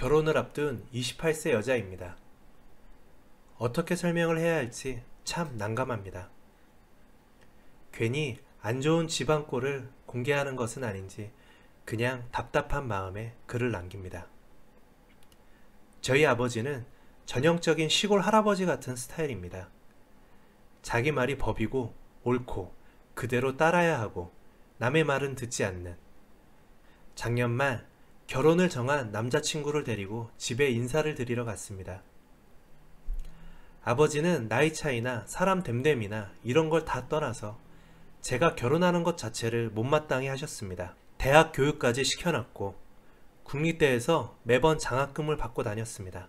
결혼을 앞둔 28세 여자입니다. 어떻게 설명을 해야 할지 참 난감합니다. 괜히 안 좋은 집안 꼴을 공개하는 것은 아닌지 그냥 답답한 마음에 글을 남깁니다. 저희 아버지는 전형적인 시골 할아버지 같은 스타일입니다. 자기 말이 법이고 옳고 그대로 따라야 하고 남의 말은 듣지 않는. 작년 말 결혼을 정한 남자친구를 데리고 집에 인사를 드리러 갔습니다. 아버지는 나이 차이나 사람 됨됨이나 이런 걸 다 떠나서 제가 결혼하는 것 자체를 못마땅해 하셨습니다. 대학 교육까지 시켜놨고 국립대에서 매번 장학금을 받고 다녔습니다.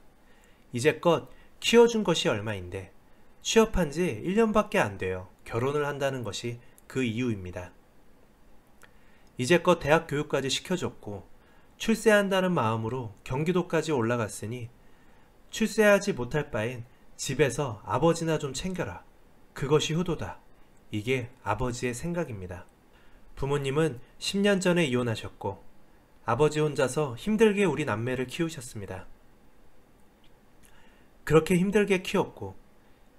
이제껏 키워준 것이 얼마인데 취업한 지 1년밖에 안 돼요. 결혼을 한다는 것이 그 이유입니다. 이제껏 대학 교육까지 시켜줬고 출세한다는 마음으로 경기도까지 올라갔으니 출세하지 못할 바엔 집에서 아버지나 좀 챙겨라. 그것이 효도다. 이게 아버지의 생각입니다. 부모님은 10년 전에 이혼하셨고 아버지 혼자서 힘들게 우리 남매를 키우셨습니다. 그렇게 힘들게 키웠고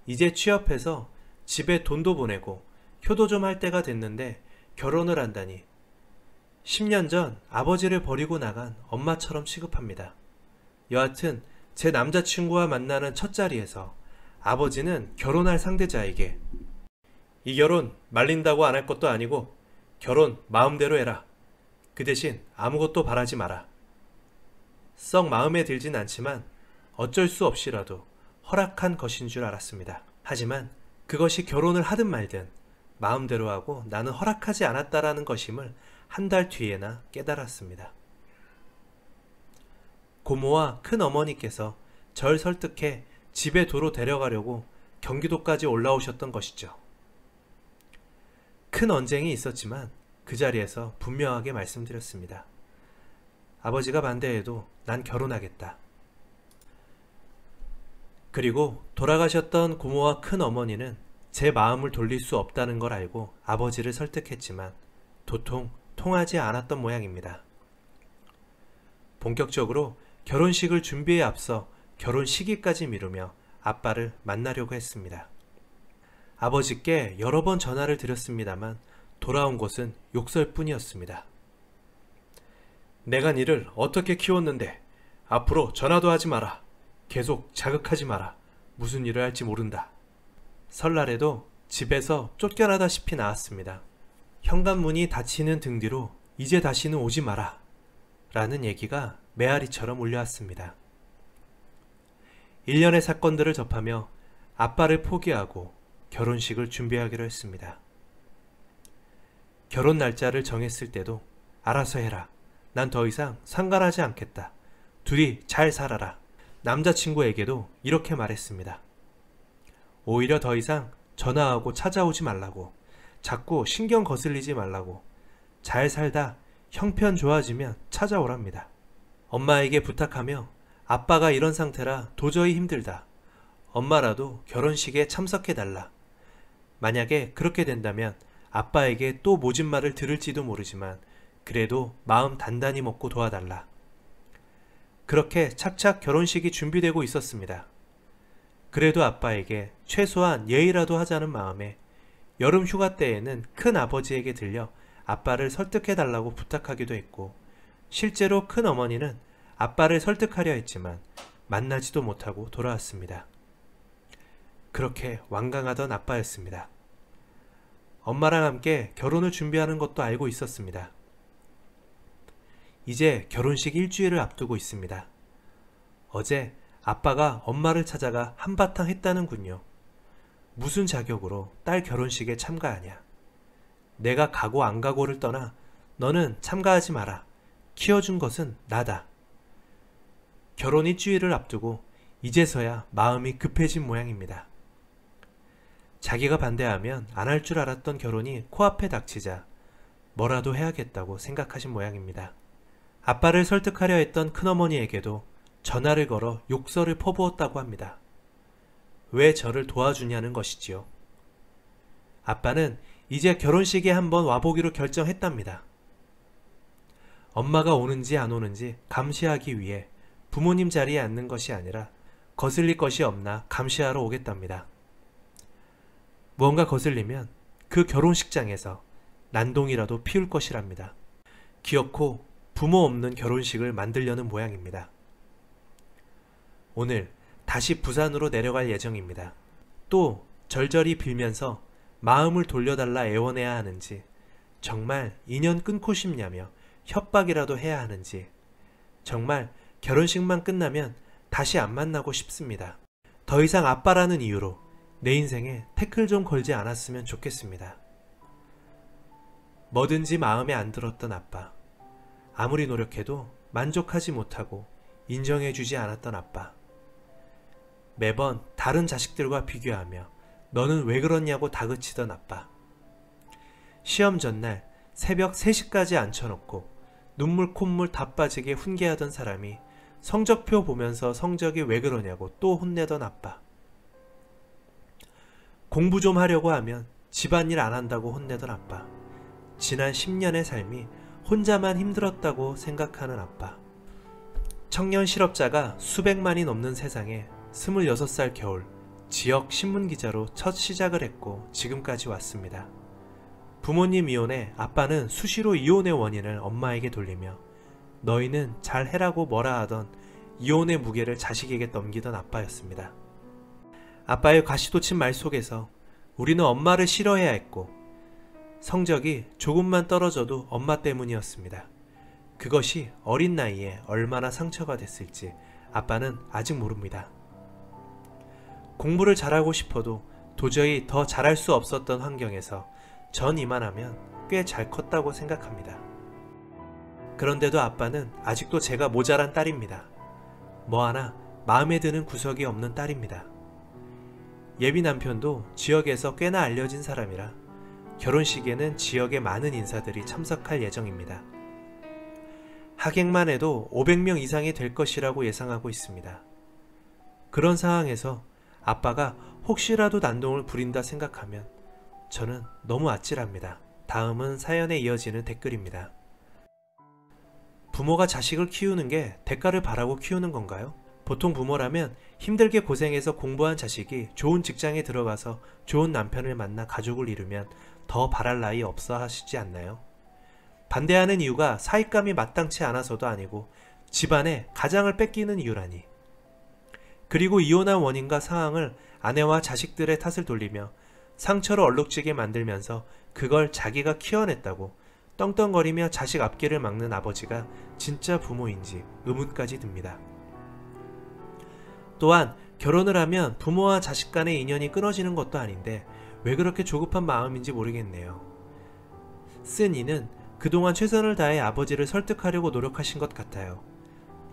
이제 취업해서 집에 돈도 보내고 효도 좀 할 때가 됐는데 결혼을 한다니 10년 전 아버지를 버리고 나간 엄마처럼 취급합니다. 여하튼 제 남자친구와 만나는 첫 자리에서 아버지는 결혼할 상대자에게 이 결혼 말린다고 안 할 것도 아니고 결혼 마음대로 해라. 그 대신 아무것도 바라지 마라. 썩 마음에 들진 않지만 어쩔 수 없이라도 허락한 것인 줄 알았습니다. 하지만 그것이 결혼을 하든 말든 마음대로 하고 나는 허락하지 않았다라는 것임을 한 달 뒤에나 깨달았습니다. 고모와 큰어머니께서 절 설득해 집에 도로 데려가려고 경기도까지 올라오셨던 것이죠. 큰 언쟁이 있었지만 그 자리에서 분명하게 말씀드렸습니다. 아버지가 반대해도 난 결혼하겠다. 그리고 돌아가셨던 고모와 큰어머니는 제 마음을 돌릴 수 없다는 걸 알고 아버지를 설득했지만 도통 통하지 않았던 모양입니다. 본격적으로 결혼식을 준비에 앞서 결혼 시기까지 미루며 아빠를 만나려고 했습니다. 아버지께 여러 번 전화를 드렸습니다만 돌아온 것은 욕설뿐이었습니다. 내가 니를 어떻게 키웠는데 앞으로 전화도 하지 마라. 계속 자극하지 마라. 무슨 일을 할지 모른다. 설날에도 집에서 쫓겨나다시피 나왔습니다. 현관문이 닫히는 등 뒤로 이제 다시는 오지 마라 라는 얘기가 메아리처럼 울려왔습니다. 일련의 사건들을 접하며 아빠를 포기하고 결혼식을 준비하기로 했습니다. 결혼 날짜를 정했을 때도 알아서 해라. 난 더 이상 상관하지 않겠다. 둘이 잘 살아라. 남자친구에게도 이렇게 말했습니다. 오히려 더 이상 전화하고 찾아오지 말라고. 자꾸 신경 거슬리지 말라고. 잘 살다 형편 좋아지면 찾아오랍니다. 엄마에게 부탁하며 아빠가 이런 상태라 도저히 힘들다. 엄마라도 결혼식에 참석해달라. 만약에 그렇게 된다면 아빠에게 또 모진 말을 들을지도 모르지만 그래도 마음 단단히 먹고 도와달라. 그렇게 착착 결혼식이 준비되고 있었습니다. 그래도 아빠에게 최소한 예의라도 하자는 마음에 여름 휴가 때에는 큰 아버지에게 들려 아빠를 설득해달라고 부탁하기도 했고 실제로 큰 어머니는 아빠를 설득하려 했지만 만나지도 못하고 돌아왔습니다. 그렇게 완강하던 아빠였습니다. 엄마랑 함께 결혼을 준비하는 것도 알고 있었습니다. 이제 결혼식 일주일을 앞두고 있습니다. 어제 아빠가 엄마를 찾아가 한바탕 했다는군요. 무슨 자격으로 딸 결혼식에 참가하냐. 내가 가고 안 가고를 떠나 너는 참가하지 마라. 키워준 것은 나다. 결혼 일주일을 앞두고 이제서야 마음이 급해진 모양입니다. 자기가 반대하면 안 할 줄 알았던 결혼이 코앞에 닥치자 뭐라도 해야겠다고 생각하신 모양입니다. 아빠를 설득하려 했던 큰어머니에게도 전화를 걸어 욕설을 퍼부었다고 합니다. 왜 저를 도와주냐는 것이지요. 아빠는 이제 결혼식에 한번 와보기로 결정했답니다. 엄마가 오는지 안 오는지 감시하기 위해 부모님 자리에 앉는 것이 아니라 거슬릴 것이 없나 감시하러 오겠답니다. 무언가 거슬리면 그 결혼식장에서 난동이라도 피울 것이랍니다. 기어코 부모 없는 결혼식을 만들려는 모양입니다. 오늘 다시 부산으로 내려갈 예정입니다. 또 절절히 빌면서 마음을 돌려달라 애원해야 하는지, 정말 인연 끊고 싶냐며 협박이라도 해야 하는지, 정말 결혼식만 끝나면 다시 안 만나고 싶습니다. 더 이상 아빠라는 이유로 내 인생에 태클 좀 걸지 않았으면 좋겠습니다. 뭐든지 마음에 안 들었던 아빠, 아무리 노력해도 만족하지 못하고 인정해주지 않았던 아빠, 매번 다른 자식들과 비교하며 너는 왜 그러냐고 다그치던 아빠, 시험 전날 새벽 3시까지 앉혀놓고 눈물 콧물 다 빠지게 훈계하던 사람이 성적표 보면서 성적이 왜 그러냐고 또 혼내던 아빠, 공부 좀 하려고 하면 집안일 안 한다고 혼내던 아빠, 지난 10년의 삶이 혼자만 힘들었다고 생각하는 아빠, 청년 실업자가 수백만이 넘는 세상에 26살 겨울 지역 신문기자로 첫 시작을 했고 지금까지 왔습니다. 부모님 이혼에 아빠는 수시로 이혼의 원인을 엄마에게 돌리며 너희는 잘해라고 뭐라 하던 이혼의 무게를 자식에게 넘기던 아빠였습니다. 아빠의 가시돋친 말 속에서 우리는 엄마를 싫어해야 했고 성적이 조금만 떨어져도 엄마 때문이었습니다. 그것이 어린 나이에 얼마나 상처가 됐을지 아빠는 아직 모릅니다. 공부를 잘하고 싶어도 도저히 더 잘할 수 없었던 환경에서 전 이만하면 꽤 잘 컸다고 생각합니다. 그런데도 아빠는 아직도 제가 모자란 딸입니다. 뭐 하나 마음에 드는 구석이 없는 딸입니다. 예비 남편도 지역에서 꽤나 알려진 사람이라 결혼식에는 지역의 많은 인사들이 참석할 예정입니다. 하객만 해도 500명 이상이 될 것이라고 예상하고 있습니다. 그런 상황에서 아빠가 혹시라도 난동을 부린다 생각하면 저는 너무 아찔합니다. 다음은 사연에 이어지는 댓글입니다. 부모가 자식을 키우는 게 대가를 바라고 키우는 건가요? 보통 부모라면 힘들게 고생해서 공부한 자식이 좋은 직장에 들어가서 좋은 남편을 만나 가족을 이루면 더 바랄 나위 없어 하시지 않나요? 반대하는 이유가 사익감이 마땅치 않아서도 아니고 집안에 가장을 뺏기는 이유라니. 그리고 이혼한 원인과 상황을 아내와 자식들의 탓을 돌리며 상처를 얼룩지게 만들면서 그걸 자기가 키워냈다고 떵떵거리며 자식 앞길을 막는 아버지가 진짜 부모인지 의문까지 듭니다. 또한 결혼을 하면 부모와 자식 간의 인연이 끊어지는 것도 아닌데 왜 그렇게 조급한 마음인지 모르겠네요. 쓴 이는 그동안 최선을 다해 아버지를 설득하려고 노력하신 것 같아요.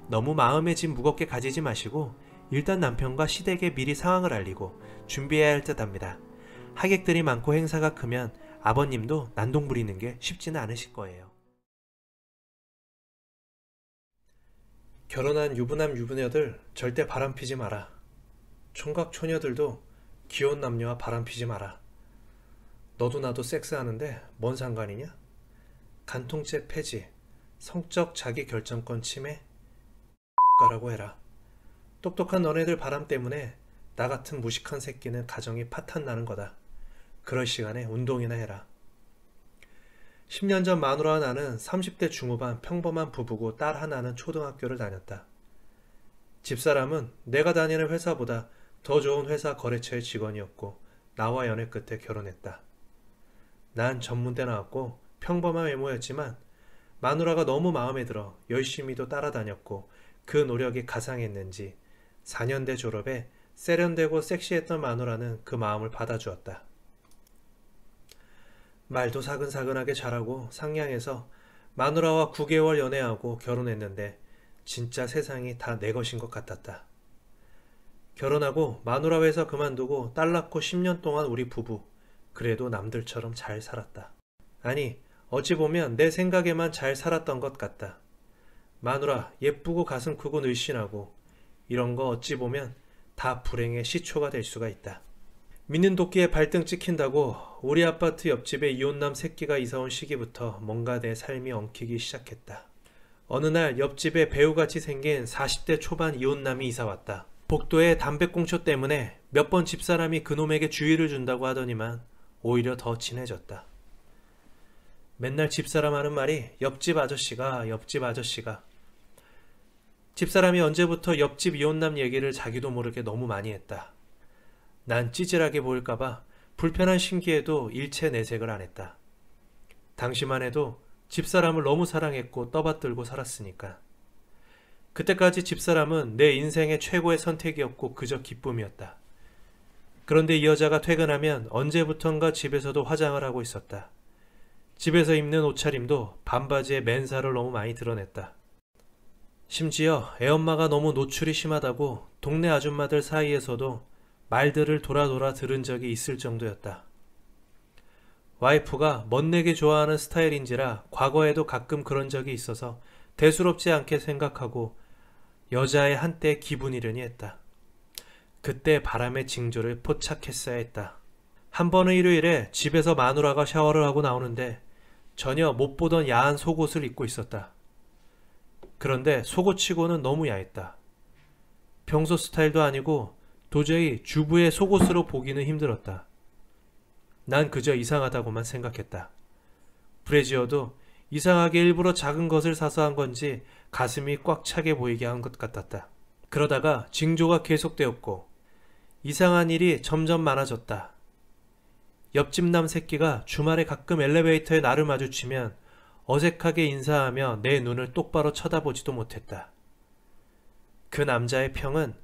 너무 마음의 짐 무겁게 가지지 마시고 일단 남편과 시댁에 미리 상황을 알리고 준비해야 할 듯 합니다. 하객들이 많고 행사가 크면 아버님도 난동 부리는 게 쉽지는 않으실 거예요. 결혼한 유부남 유부녀들 절대 바람피지 마라. 총각 처녀들도 귀여운 남녀와 바람피지 마라. 너도 나도 섹스하는데 뭔 상관이냐? 간통죄 폐지, 성적 자기결정권 침해, X가라고 해라. 똑똑한 너네들 바람 때문에 나 같은 무식한 새끼는 가정이 파탄나는 거다. 그럴 시간에 운동이나 해라. 10년 전 마누라와 나는 30대 중후반 평범한 부부고 딸 하나는 초등학교를 다녔다. 집사람은 내가 다니는 회사보다 더 좋은 회사 거래처의 직원이었고 나와 연애 끝에 결혼했다. 난 전문대 나왔고 평범한 외모였지만 마누라가 너무 마음에 들어 열심히도 따라다녔고 그 노력이 가상했는지 4년대 졸업에 세련되고 섹시했던 마누라는 그 마음을 받아주었다. 말도 사근사근하게 잘하고 상냥해서 마누라와 9개월 연애하고 결혼했는데 진짜 세상이 다 내 것인 것 같았다. 결혼하고 마누라 회사 그만두고 딸 낳고 10년 동안 우리 부부 그래도 남들처럼 잘 살았다. 아니 어찌 보면 내 생각에만 잘 살았던 것 같다. 마누라 예쁘고 가슴 크고 늘씬하고 이런 거 어찌 보면 다 불행의 시초가 될 수가 있다. 믿는 도끼에 발등 찍힌다고 우리 아파트 옆집에 이혼남 새끼가 이사온 시기부터 뭔가 내 삶이 엉키기 시작했다. 어느 날 옆집에 배우같이 생긴 40대 초반 이혼남이 이사왔다. 복도에 담배꽁초 때문에 몇 번 집사람이 그놈에게 주의를 준다고 하더니만 오히려 더 친해졌다. 맨날 집사람 하는 말이 옆집 아저씨가 옆집 아저씨가. 집사람이 언제부터 옆집 이혼남 얘기를 자기도 모르게 너무 많이 했다. 난 찌질하게 보일까봐 불편한 심기에도 일체 내색을 안 했다. 당시만 해도 집사람을 너무 사랑했고 떠받들고 살았으니까. 그때까지 집사람은 내 인생의 최고의 선택이었고 그저 기쁨이었다. 그런데 이 여자가 퇴근하면 언제부턴가 집에서도 화장을 하고 있었다. 집에서 입는 옷차림도 반바지에 맨살을 너무 많이 드러냈다. 심지어 애엄마가 너무 노출이 심하다고 동네 아줌마들 사이에서도 말들을 돌아 들은 적이 있을 정도였다. 와이프가 멋내게 좋아하는 스타일인지라 과거에도 가끔 그런 적이 있어서 대수롭지 않게 생각하고 여자의 한때 기분이려니 했다. 그때 바람의 징조를 포착했어야 했다. 한 번은 일요일에 집에서 마누라가 샤워를 하고 나오는데 전혀 못 보던 야한 속옷을 입고 있었다. 그런데 속옷치고는 너무 야했다. 평소 스타일도 아니고 도저히 주부의 속옷으로 보기는 힘들었다. 난 그저 이상하다고만 생각했다. 브래지어도 이상하게 일부러 작은 것을 사서 한 건지 가슴이 꽉 차게 보이게 한 것 같았다. 그러다가 징조가 계속되었고 이상한 일이 점점 많아졌다. 옆집 남 새끼가 주말에 가끔 엘리베이터에 나를 마주치면 어색하게 인사하며 내 눈을 똑바로 쳐다보지도 못했다. 그 남자의 평은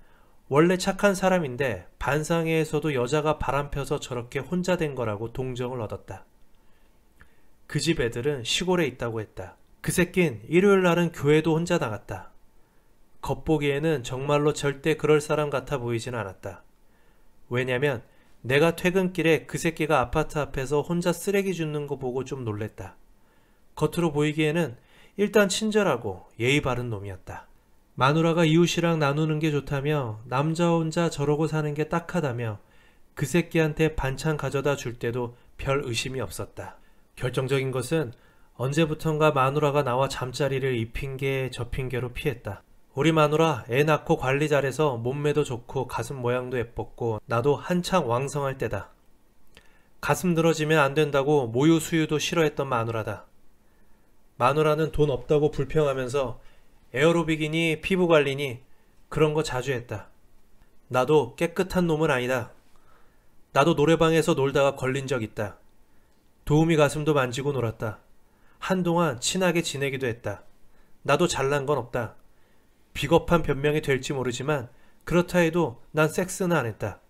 원래 착한 사람인데 반상회에서도 여자가 바람펴서 저렇게 혼자 된 거라고 동정을 얻었다. 그 집 애들은 시골에 있다고 했다. 그 새낀 일요일 날은 교회도 혼자 나갔다. 겉보기에는 정말로 절대 그럴 사람 같아 보이진 않았다. 왜냐면 내가 퇴근길에 그 새끼가 아파트 앞에서 혼자 쓰레기 줍는 거 보고 좀 놀랬다. 겉으로 보이기에는 일단 친절하고 예의 바른 놈이었다. 마누라가 이웃이랑 나누는 게 좋다며 남자 혼자 저러고 사는 게 딱하다며 그 새끼한테 반찬 가져다 줄 때도 별 의심이 없었다. 결정적인 것은 언제부턴가 마누라가 나와 잠자리를 이 핑계 저 핑계로 피했다. 우리 마누라 애 낳고 관리 잘해서 몸매도 좋고 가슴 모양도 예뻤고 나도 한창 왕성할 때다. 가슴 늘어지면 안 된다고 모유 수유도 싫어했던 마누라다. 마누라는 돈 없다고 불평하면서 에어로빅이니 피부관리니 그런 거 자주 했다. 나도 깨끗한 놈은 아니다. 나도 노래방에서 놀다가 걸린 적 있다. 도우미 가슴도 만지고 놀았다. 한동안 친하게 지내기도 했다. 나도 잘난 건 없다. 비겁한 변명이 될지 모르지만 그렇다 해도 난 섹스는 안 했다.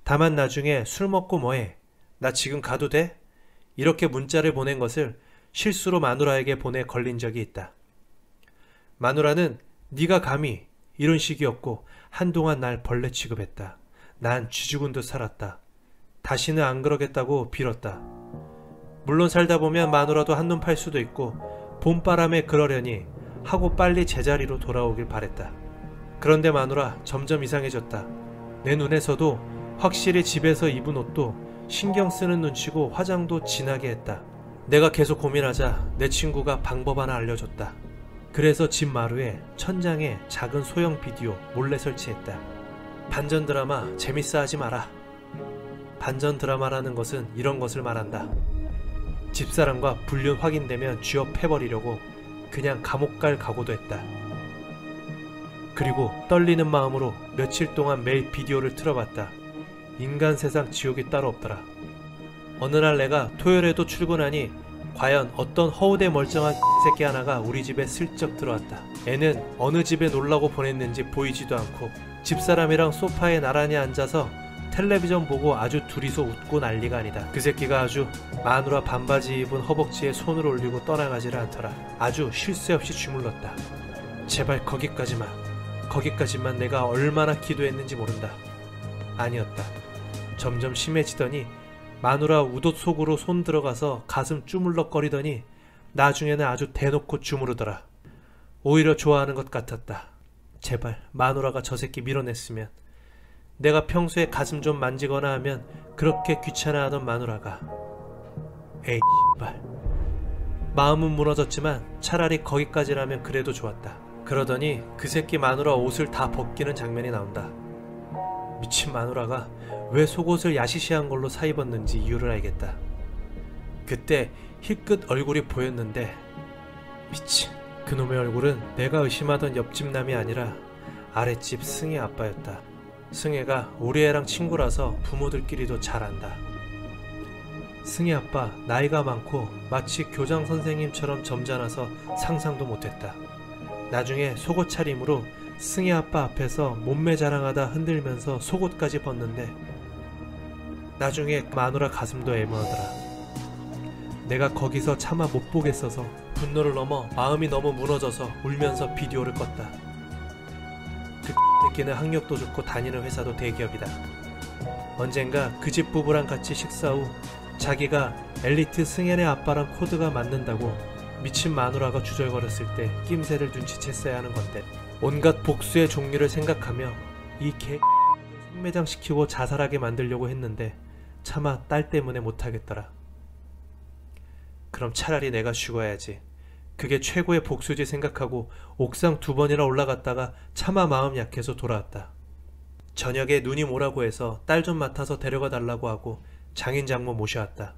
다만 나중에 술 먹고 뭐해? 나 지금 가도 돼? 이렇게 문자를 보낸 것을 실수로 마누라에게 보내 걸린 적이 있다. 마누라는 네가 감히 이런 식이었고 한동안 날 벌레 취급했다. 난 쥐죽은 듯 살았다. 다시는 안 그러겠다고 빌었다. 물론 살다 보면 마누라도 한눈 팔 수도 있고 봄바람에 그러려니 하고 빨리 제자리로 돌아오길 바랬다. 그런데 마누라 점점 이상해졌다. 내 눈에서도 확실히 집에서 입은 옷도 신경 쓰는 눈치고 화장도 진하게 했다. 내가 계속 고민하자 내 친구가 방법 하나 알려줬다. 그래서 집 마루에 천장에 작은 소형 비디오 몰래 설치했다. 반전 드라마 재밌어 하지 마라. 반전 드라마라는 것은 이런 것을 말한다. 집사람과 불륜 확인되면 쥐어 패버리려고 그냥 감옥 갈 각오도 했다. 그리고 떨리는 마음으로 며칠 동안 매일 비디오를 틀어봤다. 인간 세상 지옥이 따로 없더라. 어느 날 내가 토요일에도 출근하니 과연 어떤 허우대 멀쩡한 새끼 하나가 우리 집에 슬쩍 들어왔다. 애는 어느 집에 놀라고 보냈는지 보이지도 않고 집사람이랑 소파에 나란히 앉아서 텔레비전 보고 아주 둘이서 웃고 난리가 아니다. 그 새끼가 아주 마누라 반바지 입은 허벅지에 손을 올리고 떠나가지를 않더라. 아주 쉴 새 없이 주물렀다. 제발 거기까지만 내가 얼마나 기도했는지 모른다. 아니었다. 점점 심해지더니 마누라 웃옷 속으로 손 들어가서 가슴 주물럭거리더니 나중에는 아주 대놓고 주무르더라. 오히려 좋아하는 것 같았다. 제발 마누라가 저 새끼 밀어냈으면. 내가 평소에 가슴 좀 만지거나 하면 그렇게 귀찮아하던 마누라가. 에이 씨발. 마음은 무너졌지만 차라리 거기까지라면 그래도 좋았다. 그러더니 그 새끼 마누라 옷을 다 벗기는 장면이 나온다. 미친 마누라가 왜 속옷을 야시시한 걸로 사입었는지 이유를 알겠다. 그때 힐끗 얼굴이 보였는데 미친, 그놈의 얼굴은 내가 의심하던 옆집 남이 아니라 아랫집 승혜 아빠였다. 승혜가 우리 애랑 친구라서 부모들끼리도 잘 안다. 승혜 아빠 나이가 많고 마치 교장 선생님처럼 점잖아서 상상도 못했다. 나중에 속옷 차림으로 승혜 아빠 앞에서 몸매 자랑하다 흔들면서 속옷까지 벗는데 나중에 마누라 가슴도 애매하더라. 내가 거기서 차마 못 보겠어서 분노를 넘어 마음이 너무 무너져서 울면서 비디오를 껐다. 그 새끼는 학력도 좋고 다니는 회사도 대기업이다. 언젠가 그 집 부부랑 같이 식사 후 자기가 엘리트 승현의 아빠랑 코드가 맞는다고 미친 마누라가 주절거렸을 때 낌새를 눈치챘어야 하는 건데 온갖 복수의 종류를 생각하며 이 개 생매장시키고 자살하게 만들려고 했는데 차마 딸 때문에 못하겠더라. 그럼 차라리 내가 죽어야지. 그게 최고의 복수지 생각하고 옥상 2번이나 올라갔다가 차마 마음 약해서 돌아왔다. 저녁에 누님 오라고 해서 딸 좀 맡아서 데려가 달라고 하고 장인 장모 모셔왔다.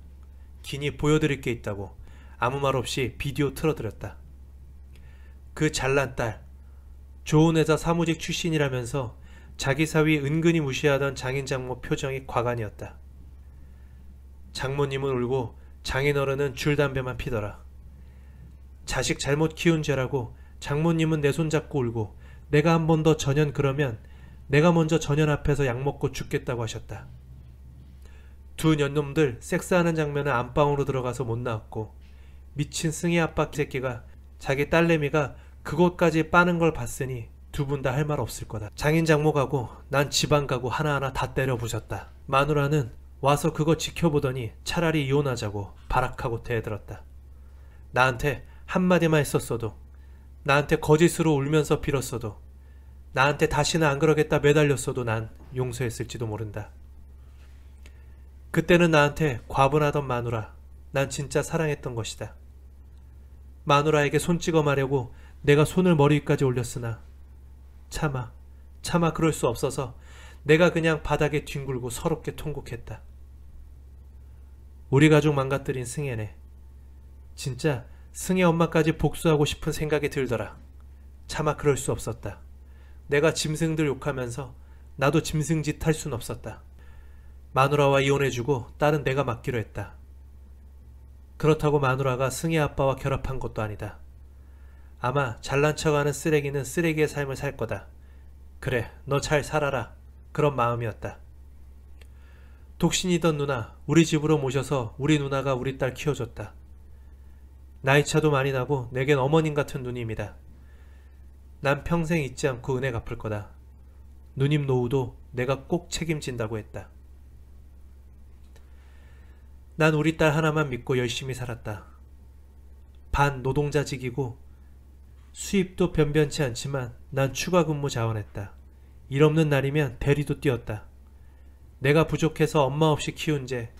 기니 보여드릴 게 있다고 아무 말 없이 비디오 틀어드렸다. 그 잘난 딸, 좋은 회사 사무직 출신이라면서 자기 사위 은근히 무시하던 장인 장모 표정이 과간이었다. 장모님은 울고 장인어른은 줄담배만 피더라. 자식 잘못 키운 죄라고 장모님은 내 손잡고 울고 내가 한 번 더 전현 그러면 내가 먼저 전현 앞에서 약 먹고 죽겠다고 하셨다. 두 년놈들 섹스하는 장면은 안방으로 들어가서 못 나왔고 미친 승희 아빠 새끼가 자기 딸내미가 그것까지 빠는 걸 봤으니 두 분 다 할 말 없을 거다. 장인 장모 가고 난 집안 가고 하나하나 다 때려 부셨다. 마누라는 와서 그거 지켜보더니 차라리 이혼하자고 발악하고 대들었다. 나한테 한마디만 했었어도, 나한테 거짓으로 울면서 빌었어도, 나한테 다시는 안 그러겠다 매달렸어도 난 용서했을지도 모른다. 그때는 나한테 과분하던 마누라, 난 진짜 사랑했던 것이다. 마누라에게 손 찍어 마려고 내가 손을 머리 위까지 올렸으나 차마 그럴 수 없어서 내가 그냥 바닥에 뒹굴고 서럽게 통곡했다. 우리 가족 망가뜨린 승혜네. 진짜 승혜 엄마까지 복수하고 싶은 생각이 들더라. 차마 그럴 수 없었다. 내가 짐승들 욕하면서 나도 짐승짓 할 순 없었다. 마누라와 이혼해주고 딸은 내가 맡기로 했다. 그렇다고 마누라가 승혜 아빠와 결합한 것도 아니다. 아마 잘난 척하는 쓰레기는 쓰레기의 삶을 살 거다. 그래, 너 잘 살아라. 그런 마음이었다. 독신이던 누나 우리 집으로 모셔서 우리 누나가 우리 딸 키워줬다. 나이차도 많이 나고 내겐 어머님 같은 누님이다. 난 평생 잊지 않고 은혜 갚을 거다. 누님 노후도 내가 꼭 책임진다고 했다. 난 우리 딸 하나만 믿고 열심히 살았다. 반 노동자직이고 수입도 변변치 않지만 난 추가 근무 자원했다. 일 없는 날이면 대리도 뛰었다. 내가 부족해서 엄마 없이 키운 제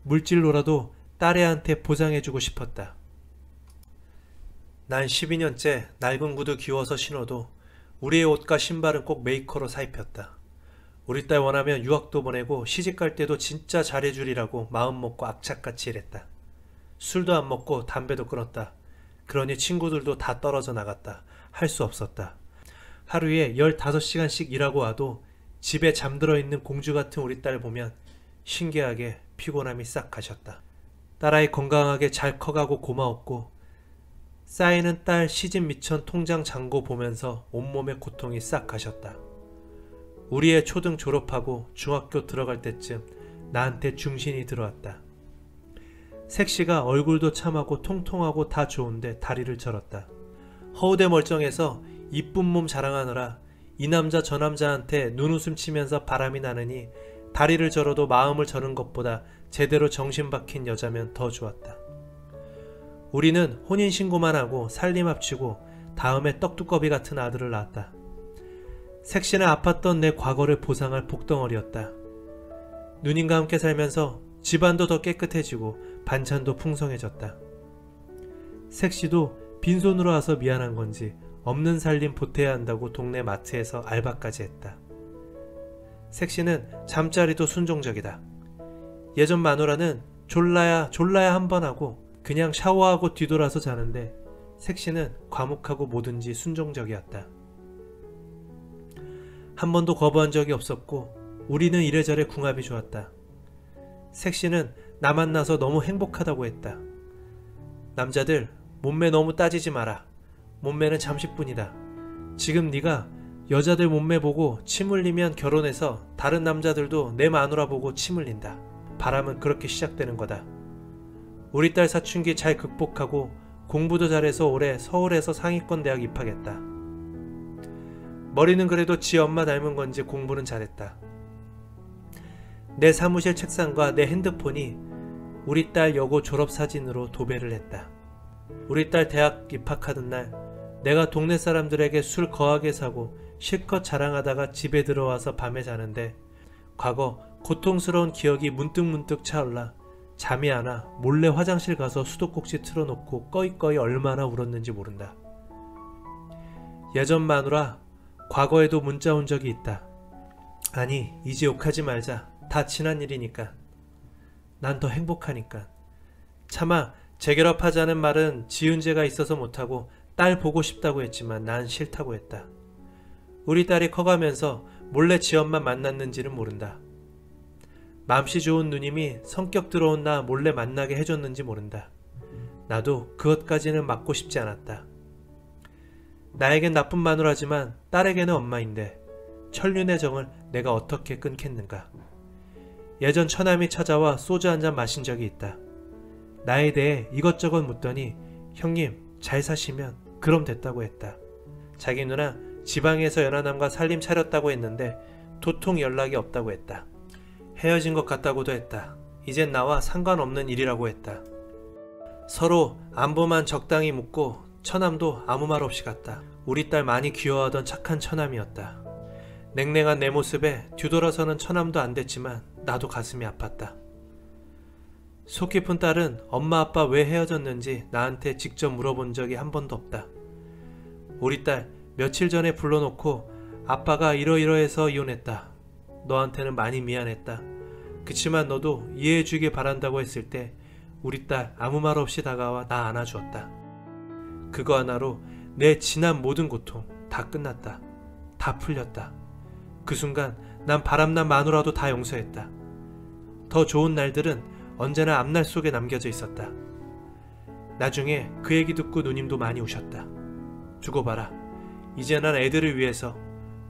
물질로라도 딸애한테 보상해주고 싶었다. 난 12년째 낡은 구두 기워서 신어도 우리의 옷과 신발은 꼭 메이커로 사입혔다. 우리 딸 원하면 유학도 보내고 시집갈 때도 진짜 잘해주리라고 마음먹고 악착같이 일했다. 술도 안 먹고 담배도 끊었다. 그러니 친구들도 다 떨어져 나갔다. 할 수 없었다. 하루에 15시간씩 일하고 와도 집에 잠들어 있는 공주 같은 우리 딸 보면 신기하게 피곤함이 싹 가셨다. 딸아이 건강하게 잘 커가고 고마웠고 쌓이는 딸 시집 미천 통장 잔고 보면서 온몸의 고통이 싹 가셨다. 우리의 초등 졸업하고 중학교 들어갈 때쯤 나한테 중신이 들어왔다. 색시가 얼굴도 참하고 통통하고 다 좋은데 다리를 절었다. 허우대 멀쩡해서 이쁜 몸 자랑하느라 이 남자 저 남자한테 눈웃음 치면서 바람이 나느니 다리를 절어도 마음을 저는 것보다 제대로 정신 박힌 여자면 더 좋았다. 우리는 혼인신고만 하고 살림 합치고 다음에 떡두꺼비 같은 아들을 낳았다. 색시는 아팠던 내 과거를 보상할 복덩어리였다. 누님과 함께 살면서 집안도 더 깨끗해지고 반찬도 풍성해졌다. 색시도 빈손으로 와서 미안한 건지 없는 살림 보태야 한다고 동네 마트에서 알바까지 했다. 색시는 잠자리도 순종적이다. 예전 마누라는 졸라야 한 번 하고 그냥 샤워하고 뒤돌아서 자는데 색시는 과묵하고 뭐든지 순종적이었다. 한 번도 거부한 적이 없었고 우리는 이래저래 궁합이 좋았다. 색시는 나 만나서 너무 행복하다고 했다. 남자들 몸매 너무 따지지 마라. 몸매는 잠시뿐이다. 지금 네가 여자들 몸매 보고 침 흘리면 결혼해서 다른 남자들도 내 마누라 보고 침 흘린다. 바람은 그렇게 시작되는 거다. 우리 딸 사춘기 잘 극복하고 공부도 잘해서 올해 서울에서 상위권 대학 입학했다. 머리는 그래도 지 엄마 닮은 건지 공부는 잘했다. 내 사무실 책상과 내 핸드폰이 우리 딸 여고 졸업사진으로 도배를 했다. 우리 딸 대학 입학하던 날 내가 동네 사람들에게 술 거하게 사고 실컷 자랑하다가 집에 들어와서 밤에 자는데 과거 고통스러운 기억이 문득문득 차올라 잠이 안 와 몰래 화장실 가서 수도꼭지 틀어놓고 꺼이꺼이 얼마나 울었는지 모른다. 예전 마누라 과거에도 문자 온 적이 있다. 아니 이제 욕하지 말자. 다 지난 일이니까. 난 더 행복하니까. 차마 재결합하자는 말은 지은 죄가 있어서 못하고 딸 보고 싶다고 했지만 난 싫다고 했다. 우리 딸이 커가면서 몰래 지 엄마 만났는지는 모른다. 맘씨 좋은 누님이 성격 들어온 나 몰래 만나게 해줬는지 모른다. 나도 그것까지는 막고 싶지 않았다. 나에겐 나쁜 마누라지만 딸에게는 엄마인데 천륜의 정을 내가 어떻게 끊겠는가. 예전 처남이 찾아와 소주 한잔 마신 적이 있다. 나에 대해 이것저것 묻더니 형님 잘 사시면 그럼 됐다고 했다. 자기 누나 지방에서 연하남과 살림 차렸다고 했는데 도통 연락이 없다고 했다. 헤어진 것 같다고도 했다. 이젠 나와 상관없는 일이라고 했다. 서로 안부만 적당히 묻고 처남도 아무 말 없이 갔다. 우리 딸 많이 귀여워하던 착한 처남이었다. 냉랭한 내 모습에 뒤돌아서는 처남도 안 됐지만 나도 가슴이 아팠다. 속 깊은 딸은 엄마 아빠 왜 헤어졌는지 나한테 직접 물어본 적이 한 번도 없다. 우리 딸 며칠 전에 불러놓고 아빠가 이러이러해서 이혼했다. 너한테는 많이 미안했다. 그치만 너도 이해해주길 바란다고 했을 때 우리 딸 아무 말 없이 다가와 나 안아주었다. 그거 하나로 내 지난 모든 고통 다 끝났다. 다 풀렸다. 그 순간 난 바람난 마누라도 다 용서했다. 더 좋은 날들은 언제나 앞날 속에 남겨져 있었다. 나중에 그 얘기 듣고 누님도 많이 우셨다. 두고 봐라. 이제 난 애들을 위해서,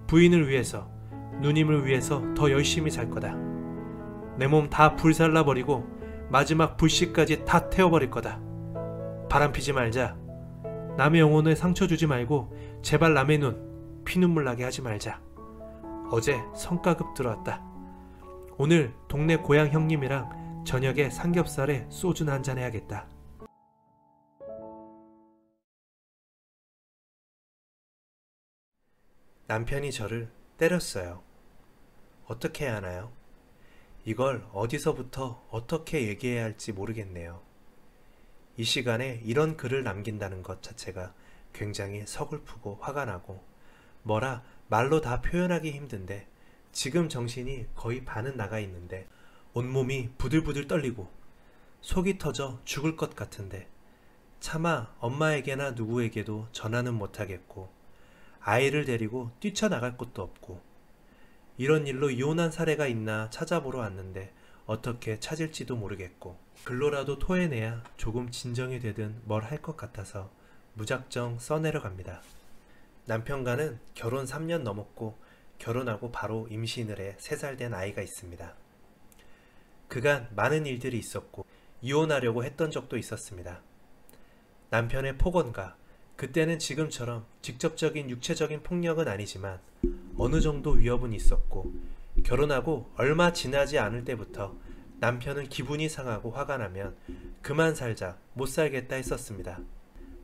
부인을 위해서, 누님을 위해서 더 열심히 살 거다. 내 몸 다 불살라버리고 마지막 불씨까지 다 태워버릴 거다. 바람피지 말자. 남의 영혼에 상처 주지 말고 제발 남의 눈 피눈물 나게 하지 말자. 어제 성과급 들어왔다. 오늘 동네 고향 형님이랑 저녁에 삼겹살에 소주나 한잔 해야겠다. 남편이 저를 때렸어요. 어떻게 해야 하나요? 이걸 어디서부터 어떻게 얘기해야 할지 모르겠네요. 이 시간에 이런 글을 남긴다는 것 자체가 굉장히 서글프고 화가 나고 뭐라 말로 다 표현하기 힘든데 지금 정신이 거의 반은 나가 있는데 온몸이 부들부들 떨리고 속이 터져 죽을 것 같은데 차마 엄마에게나 누구에게도 전화는 못하겠고 아이를 데리고 뛰쳐나갈 곳도 없고 이런 일로 이혼한 사례가 있나 찾아보러 왔는데 어떻게 찾을지도 모르겠고 글로라도 토해내야 조금 진정이 되든 뭘 할 것 같아서 무작정 써내려갑니다. 남편과는 결혼 3년 넘었고 결혼하고 바로 임신을 해 3살 된 아이가 있습니다. 그간 많은 일들이 있었고 이혼하려고 했던 적도 있었습니다. 남편의 폭언과 그때는 지금처럼 직접적인 육체적인 폭력은 아니지만 어느 정도 위협은 있었고 결혼하고 얼마 지나지 않을 때부터 남편은 기분이 상하고 화가 나면 그만 살자 못 살겠다 했었습니다.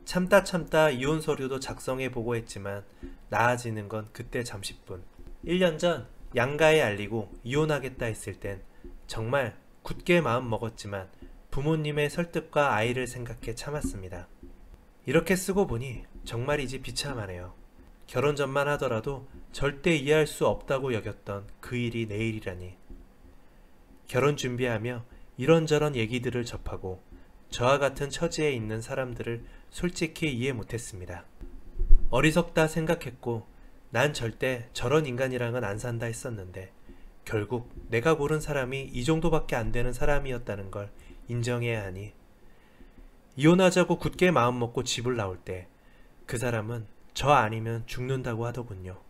참다 이혼 서류도 작성해보고 했지만 나아지는 건 그때 잠시뿐. 1년 전 양가에 알리고 이혼하겠다 했을 땐 정말 굳게 마음 먹었지만 부모님의 설득과 아이를 생각해 참았습니다. 이렇게 쓰고 보니 정말이지 비참하네요. 결혼 전만 하더라도 절대 이해할 수 없다고 여겼던 그 일이 내일이라니. 결혼 준비하며 이런저런 얘기들을 접하고 저와 같은 처지에 있는 사람들을 솔직히 이해 못했습니다. 어리석다 생각했고 난 절대 저런 인간이랑은 안 산다 했었는데 결국 내가 고른 사람이 이 정도밖에 안 되는 사람이었다는 걸 인정해야 하니 이혼하자고 굳게 마음먹고 집을 나올 때 그 사람은 저 아니면 죽는다고 하더군요.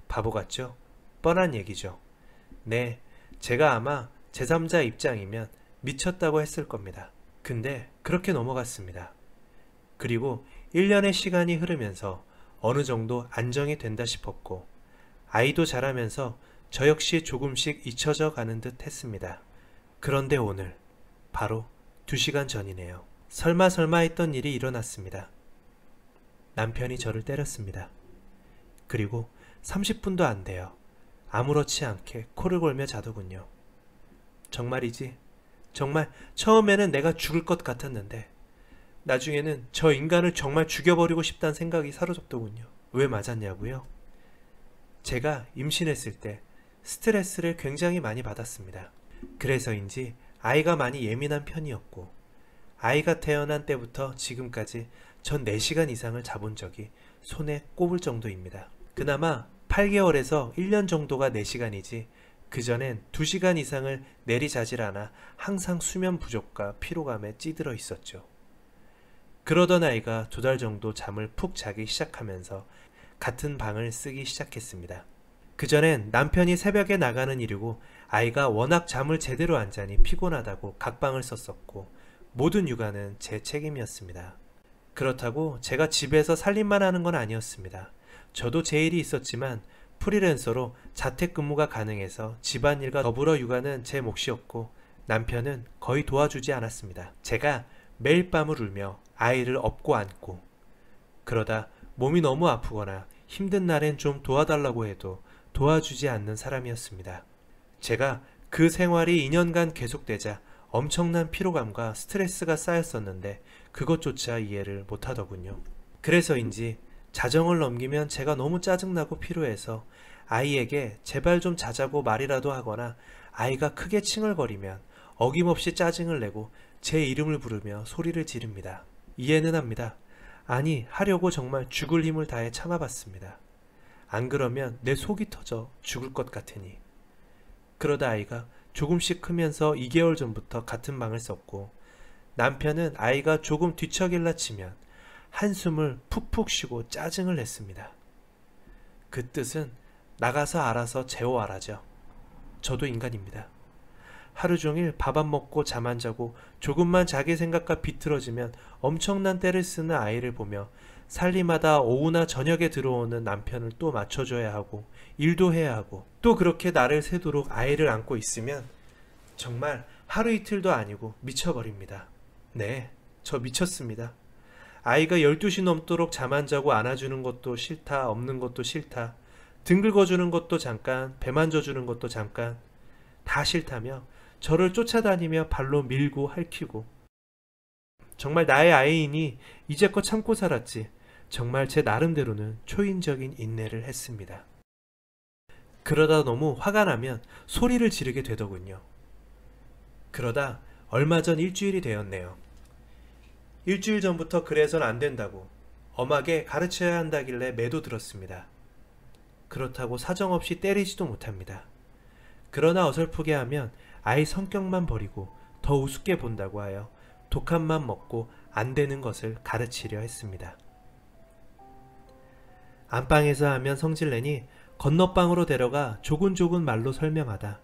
바보 같죠? 뻔한 얘기죠. 네, 제가 아마 제3자 입장이면 미쳤다고 했을 겁니다. 근데 그렇게 넘어갔습니다. 그리고 1년의 시간이 흐르면서 어느 정도 안정이 된다 싶었고 아이도 자라면서 저 역시 조금씩 잊혀져 가는 듯 했습니다. 그런데 오늘 바로 2시간 전이네요. 설마 했던 일이 일어났습니다. 남편이 저를 때렸습니다. 그리고 30분도 안 돼요. 아무렇지 않게 코를 골며 자더군요. 정말이지. 정말 처음에는 내가 죽을 것 같았는데 나중에는 저 인간을 정말 죽여버리고 싶다는 생각이 사로잡더군요. 왜 맞았냐고요? 제가 임신했을 때 스트레스를 굉장히 많이 받았습니다. 그래서인지 아이가 많이 예민한 편이었고 아이가 태어난 때부터 지금까지 전 4시간 이상을 자본 적이 손에 꼽을 정도입니다. 그나마 8개월에서 1년 정도가 4시간이지 그전엔 2시간 이상을 내리자질 않아 항상 수면 부족과 피로감에 찌들어 있었죠. 그러던 아이가 2달 정도 잠을 푹 자기 시작하면서 같은 방을 쓰기 시작했습니다. 그전엔 남편이 새벽에 나가는 일이고 아이가 워낙 잠을 제대로 안 자니 피곤하다고 각방을 썼었고 모든 육아는 제 책임이었습니다. 그렇다고 제가 집에서 살림만 하는 건 아니었습니다. 저도 제 일이 있었지만 프리랜서로 자택근무가 가능해서 집안일과 더불어 육아는 제 몫이었고 남편은 거의 도와주지 않았습니다. 제가 매일 밤을 울며 아이를 업고 안고 그러다 몸이 너무 아프거나 힘든 날엔 좀 도와달라고 해도 도와주지 않는 사람이었습니다. 제가 그 생활이 2년간 계속되자 엄청난 피로감과 스트레스가 쌓였었는데 그것조차 이해를 못하더군요. 그래서인지 자정을 넘기면 제가 너무 짜증나고 피로해서 아이에게 제발 좀 자자고 말이라도 하거나 아이가 크게 칭얼거리면 어김없이 짜증을 내고 제 이름을 부르며 소리를 지릅니다. 이해는 합니다. 아니, 하려고 정말 죽을 힘을 다해 참아봤습니다. 안 그러면 내 속이 터져 죽을 것 같으니. 그러다 아이가 조금씩 크면서 2개월 전부터 같은 방을 썼고 남편은 아이가 조금 뒤척일라 치면 한숨을 푹푹 쉬고 짜증을 냈습니다. 그 뜻은 나가서 알아서 재워와라죠. 저도 인간입니다. 하루 종일 밥 안 먹고 잠 안 자고 조금만 자기 생각과 비틀어지면 엄청난 떼를 쓰는 아이를 보며 살림하다 오후나 저녁에 들어오는 남편을 또 맞춰줘야 하고 일도 해야 하고 또 그렇게 나를 새도록 아이를 안고 있으면 정말 하루 이틀도 아니고 미쳐버립니다. 네, 저 미쳤습니다. 아이가 12시 넘도록 잠 안 자고 안아주는 것도 싫다, 없는 것도 싫다, 등 긁어주는 것도 잠깐, 배 만져주는 것도 잠깐, 다 싫다며 저를 쫓아다니며 발로 밀고 핥히고 정말 나의 아이이니 이제껏 참고 살았지. 정말 제 나름대로는 초인적인 인내를 했습니다. 그러다 너무 화가 나면 소리를 지르게 되더군요. 그러다 얼마 전 일주일이 되었네요. 일주일 전부터 그래선 안 된다고 엄하게 가르쳐야 한다길래 매도 들었습니다. 그렇다고 사정없이 때리지도 못합니다. 그러나 어설프게 하면 아이 성격만 버리고 더 우습게 본다고 하여 독한만 먹고 안 되는 것을 가르치려 했습니다. 안방에서 하면 성질내니 건너방으로 데려가 조근조근 말로 설명하다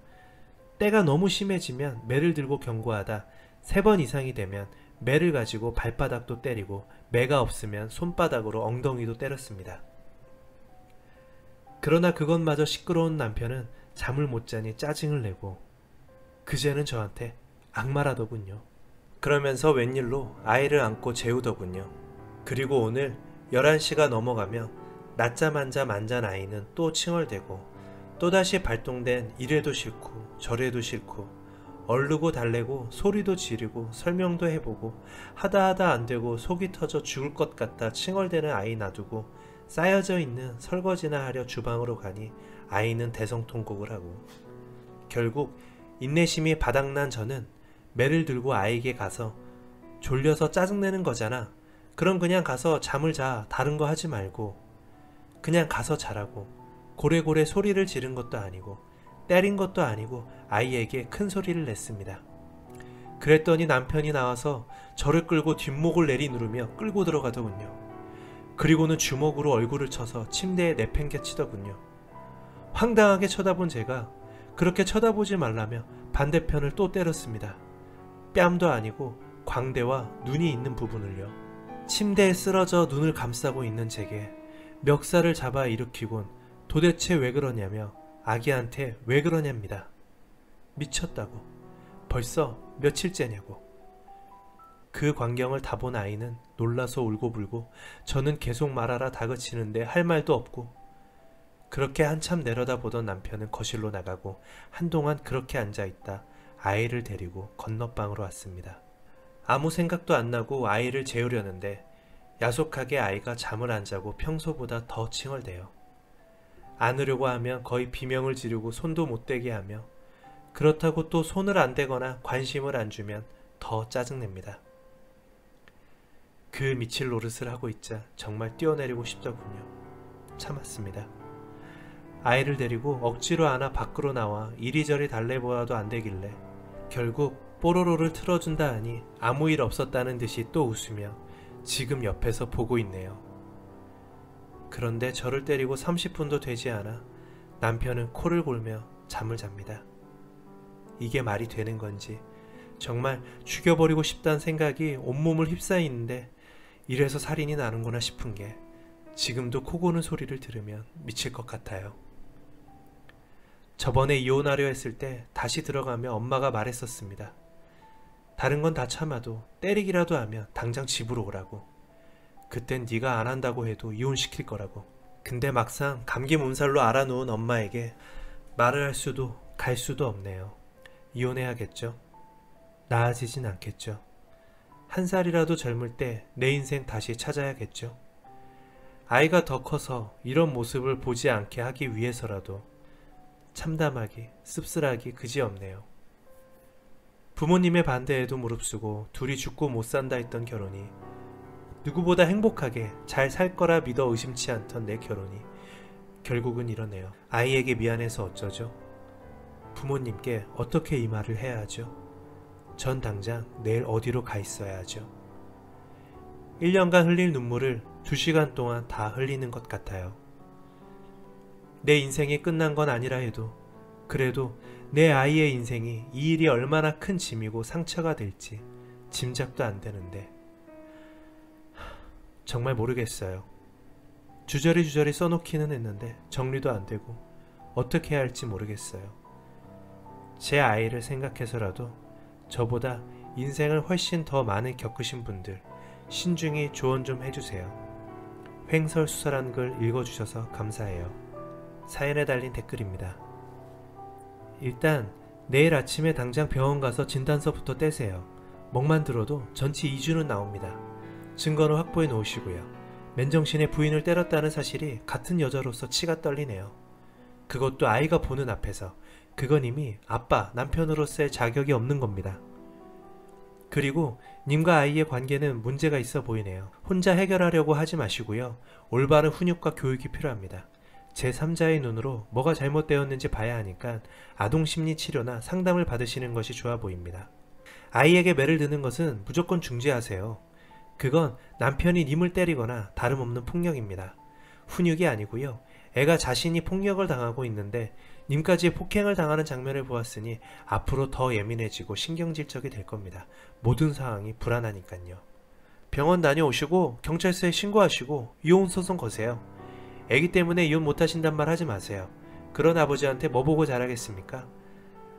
때가 너무 심해지면 매를 들고 경고하다 3번 이상이 되면 매를 가지고 발바닥도 때리고 매가 없으면 손바닥으로 엉덩이도 때렸습니다. 그러나 그것마저 시끄러운 남편은 잠을 못 자니 짜증을 내고 그제는 저한테 악말하더군요. 그러면서 웬일로 아이를 안고 재우더군요. 그리고 오늘 11시가 넘어가며 낮잠 한 잠 안 잔 아이는 또 칭얼대고 또다시 발동된 이래도 싫고 저래도 싫고 얼르고 달래고 소리도 지르고 설명도 해보고 하다 안되고 속이 터져 죽을 것 같아 칭얼대는 아이 놔두고 쌓여져 있는 설거지나 하려 주방으로 가니 아이는 대성통곡을 하고 결국 인내심이 바닥난 저는 매를 들고 아이에게 가서 졸려서 짜증내는 거잖아. 그럼 그냥 가서 잠을 자. 다른 거 하지 말고. 그냥 가서 자라고. 고래고래 소리를 지른 것도 아니고 때린 것도 아니고 아이에게 큰 소리를 냈습니다. 그랬더니 남편이 나와서 저를 끌고 뒷목을 내리누르며 끌고 들어가더군요. 그리고는 주먹으로 얼굴을 쳐서 침대에 내팽개치더군요. 황당하게 쳐다본 제가 그렇게 쳐다보지 말라며 반대편을 또 때렸습니다. 뺨도 아니고 광대와 눈이 있는 부분을요. 침대에 쓰러져 눈을 감싸고 있는 제게 멱살을 잡아 일으키곤 도대체 왜 그러냐며 아기한테 왜 그러냐입니다. 미쳤다고. 벌써 며칠째냐고. 그 광경을 다 본 아이는 놀라서 울고불고 저는 계속 말하라 다그치는데 할 말도 없고 그렇게 한참 내려다보던 남편은 거실로 나가고 한동안 그렇게 앉아있다 아이를 데리고 건너방으로 왔습니다. 아무 생각도 안 나고 아이를 재우려는데 야속하게 아이가 잠을 안 자고 평소보다 더 칭얼대요. 안으려고 하면 거의 비명을 지르고 손도 못 대게 하며 그렇다고 또 손을 안 대거나 관심을 안 주면 더 짜증냅니다. 그 미칠 노릇을 하고 있자 정말 뛰어내리고 싶더군요. 참았습니다. 아이를 데리고 억지로 안아 밖으로 나와 이리저리 달래보아도 안 되길래 결국 뽀로로를 틀어준다 하니 아무 일 없었다는 듯이 또 웃으며 지금 옆에서 보고 있네요. 그런데 저를 때리고 30분도 되지 않아 남편은 코를 골며 잠을 잡니다. 이게 말이 되는 건지 정말 죽여버리고 싶다는 생각이 온몸을 휩싸이는데 이래서 살인이 나는구나 싶은 게 지금도 코 고는 소리를 들으면 미칠 것 같아요. 저번에 이혼하려 했을 때 다시 들어가며 엄마가 말했었습니다. 다른 건 다 참아도 때리기라도 하면 당장 집으로 오라고. 그땐 네가 안 한다고 해도 이혼시킬 거라고. 근데 막상 감기 몸살로 알아놓은 엄마에게 말을 할 수도 갈 수도 없네요. 이혼해야겠죠. 나아지진 않겠죠. 한 살이라도 젊을 때 내 인생 다시 찾아야겠죠. 아이가 더 커서 이런 모습을 보지 않게 하기 위해서라도 참담하기, 씁쓸하기 그지없네요. 부모님의 반대에도 무릅쓰고 둘이 죽고 못 산다 했던 결혼이 누구보다 행복하게 잘 살 거라 믿어 의심치 않던 내 결혼이 결국은 이러네요. 아이에게 미안해서 어쩌죠? 부모님께 어떻게 이 말을 해야 하죠? 전 당장 내일 어디로 가 있어야 하죠? 1년간 흘릴 눈물을 2시간 동안 다 흘리는 것 같아요. 내 인생이 끝난 건 아니라 해도 그래도 내 아이의 인생이 이 일이 얼마나 큰 짐이고 상처가 될지 짐작도 안 되는데 정말 모르겠어요. 주저리 써놓기는 했는데 정리도 안 되고 어떻게 해야 할지 모르겠어요. 제 아이를 생각해서라도 저보다 인생을 훨씬 더 많이 겪으신 분들 신중히 조언 좀 해주세요. 횡설수설한 글 읽어주셔서 감사해요. 사연에 달린 댓글입니다. 일단 내일 아침에 당장 병원 가서 진단서부터 떼세요. 먹만 들어도 전치 2주는 나옵니다. 증거는 확보해 놓으시고요. 맨정신에 부인을 때렸다는 사실이 같은 여자로서 치가 떨리네요. 그것도 아이가 보는 앞에서. 그건 이미 아빠, 남편으로서의 자격이 없는 겁니다. 그리고 님과 아이의 관계는 문제가 있어 보이네요. 혼자 해결하려고 하지 마시고요. 올바른 훈육과 교육이 필요합니다. 제3자의 눈으로 뭐가 잘못되었는지 봐야 하니까 아동심리치료나 상담을 받으시는 것이 좋아 보입니다. 아이에게 매를 드는 것은 무조건 중지하세요. 그건 남편이 님을 때리거나 다름없는 폭력입니다. 훈육이 아니고요. 애가 자신이 폭력을 당하고 있는데 님까지 폭행을 당하는 장면을 보았으니 앞으로 더 예민해지고 신경질적이 될 겁니다. 모든 상황이 불안하니까요. 병원 다녀오시고 경찰서에 신고하시고 이혼소송 거세요. 애기 때문에 이혼 못하신단 말 하지 마세요. 그런 아버지한테 뭐 보고 자라겠습니까?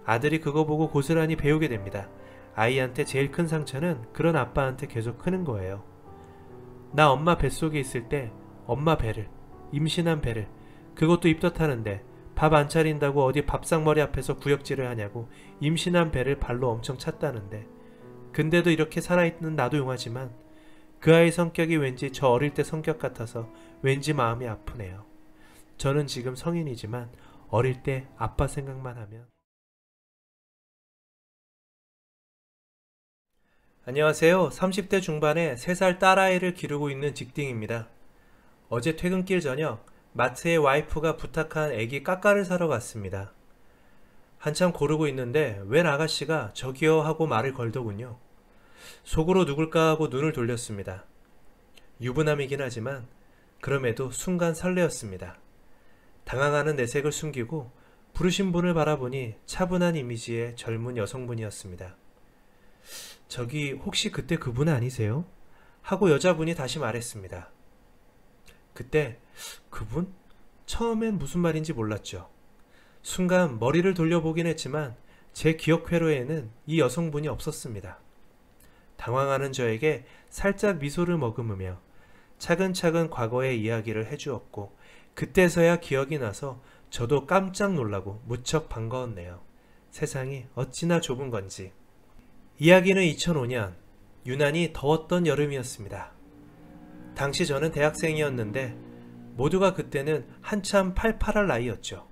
아들이 그거 보고 고스란히 배우게 됩니다. 아이한테 제일 큰 상처는 그런 아빠한테 계속 크는 거예요. 나 엄마 뱃속에 있을 때 엄마 배를, 임신한 배를, 그것도 입덧하는데 밥 안 차린다고 어디 밥상머리 앞에서 구역질을 하냐고 임신한 배를 발로 엄청 찼다는데, 근데도 이렇게 살아있는 나도 용하지만 그 아이 성격이 왠지 저 어릴 때 성격 같아서 왠지 마음이 아프네요. 저는 지금 성인이지만 어릴 때 아빠 생각만 하면. 안녕하세요. 30대 중반에 3살 딸아이를 기르고 있는 직딩입니다. 어제 퇴근길 저녁 마트에 와이프가 부탁한 애기 까까를 사러 갔습니다. 한참 고르고 있는데 웬 아가씨가 저기요 하고 말을 걸더군요. 속으로 누굴까 하고 눈을 돌렸습니다. 유부남이긴 하지만 그럼에도 순간 설레었습니다. 당황하는 내색을 숨기고 부르신 분을 바라보니 차분한 이미지의 젊은 여성분이었습니다. 저기 혹시 그때 그분 아니세요? 하고 여자분이 다시 말했습니다. 그때 그분? 처음엔 무슨 말인지 몰랐죠. 순간 머리를 돌려보긴 했지만 제 기억 회로에는 이 여성분이 없었습니다. 당황하는 저에게 살짝 미소를 머금으며 차근차근 과거의 이야기를 해주었고, 그때서야 기억이 나서 저도 깜짝 놀라고 무척 반가웠네요. 세상이 어찌나 좁은 건지. 이야기는 2005년 유난히 더웠던 여름이었습니다. 당시 저는 대학생이었는데 모두가 그때는 한참 팔팔할 나이였죠.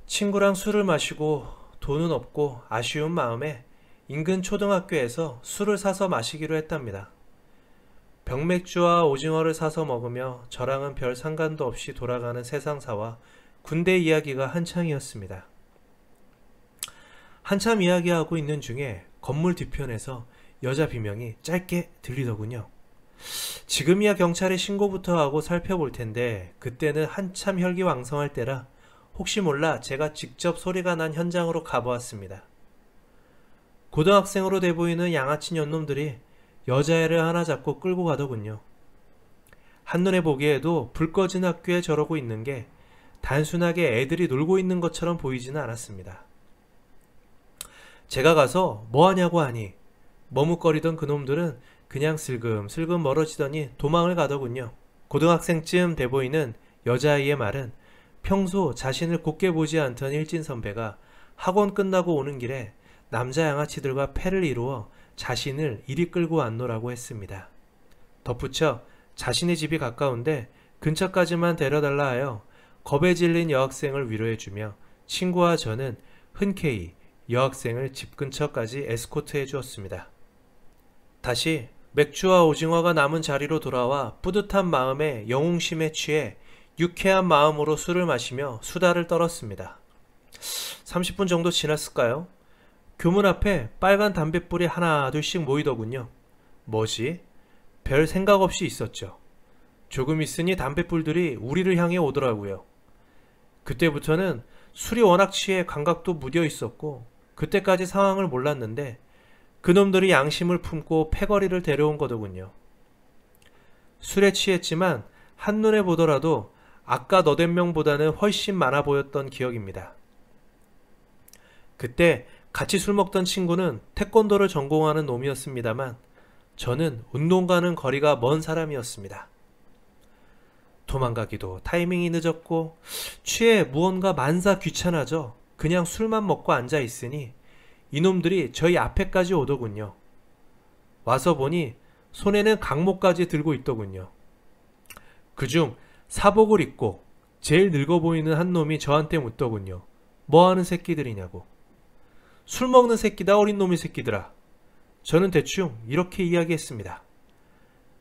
친구랑 술을 마시고 돈은 없고 아쉬운 마음에 인근 초등학교에서 술을 사서 마시기로 했답니다. 병맥주와 오징어를 사서 먹으며 저랑은 별 상관도 없이 돌아가는 세상사와 군대 이야기가 한창이었습니다. 한참 이야기하고 있는 중에 건물 뒤편에서 여자 비명이 짧게 들리더군요. 지금이야 경찰에 신고부터 하고 살펴볼 텐데 그때는 한참 혈기왕성할 때라 혹시 몰라 제가 직접 소리가 난 현장으로 가보았습니다. 고등학생으로 돼 보이는 양아치 년놈들이 여자애를 하나 잡고 끌고 가더군요. 한눈에 보기에도 불 꺼진 학교에 저러고 있는 게 단순하게 애들이 놀고 있는 것처럼 보이지는 않았습니다. 제가 가서 뭐하냐고 하니 머뭇거리던 그놈들은 그냥 슬금슬금 멀어지더니 도망을 가더군요. 고등학생쯤 돼 보이는 여자아이의 말은 평소 자신을 곱게 보지 않던 일진 선배가 학원 끝나고 오는 길에 남자 양아치들과 패를 이루어 자신을 이리 끌고 왔노라고 했습니다. 덧붙여 자신의 집이 가까운데 근처까지만 데려달라 하여 겁에 질린 여학생을 위로해주며 친구와 저는 흔쾌히 여학생을 집 근처까지 에스코트해 주었습니다. 다시 맥주와 오징어가 남은 자리로 돌아와 뿌듯한 마음에 영웅심에 취해 유쾌한 마음으로 술을 마시며 수다를 떨었습니다. 30분 정도 지났을까요? 교문 앞에 빨간 담뱃불이 하나 둘씩 모이더군요. 뭐지? 별 생각 없이 있었죠. 조금 있으니 담뱃불들이 우리를 향해 오더라고요. 그때부터는 술이 워낙 취해 감각도 무뎌 있었고 그때까지 상황을 몰랐는데 그놈들이 양심을 품고 패거리를 데려온 거더군요. 술에 취했지만 한눈에 보더라도 아까 너댓 명보다는 훨씬 많아 보였던 기억입니다. 그때 같이 술 먹던 친구는 태권도를 전공하는 놈이었습니다만 저는 운동과는 거리가 먼 사람이었습니다. 도망가기도 타이밍이 늦었고 취해 무언가 만사 귀찮아져 그냥 술만 먹고 앉아 있으니 이놈들이 저희 앞에까지 오더군요. 와서 보니 손에는 강목까지 들고 있더군요. 그중 사복을 입고 제일 늙어 보이는 한 놈이 저한테 묻더군요. 뭐하는 새끼들이냐고. 술 먹는 새끼다 어린 놈의 새끼들아. 저는 대충 이렇게 이야기했습니다.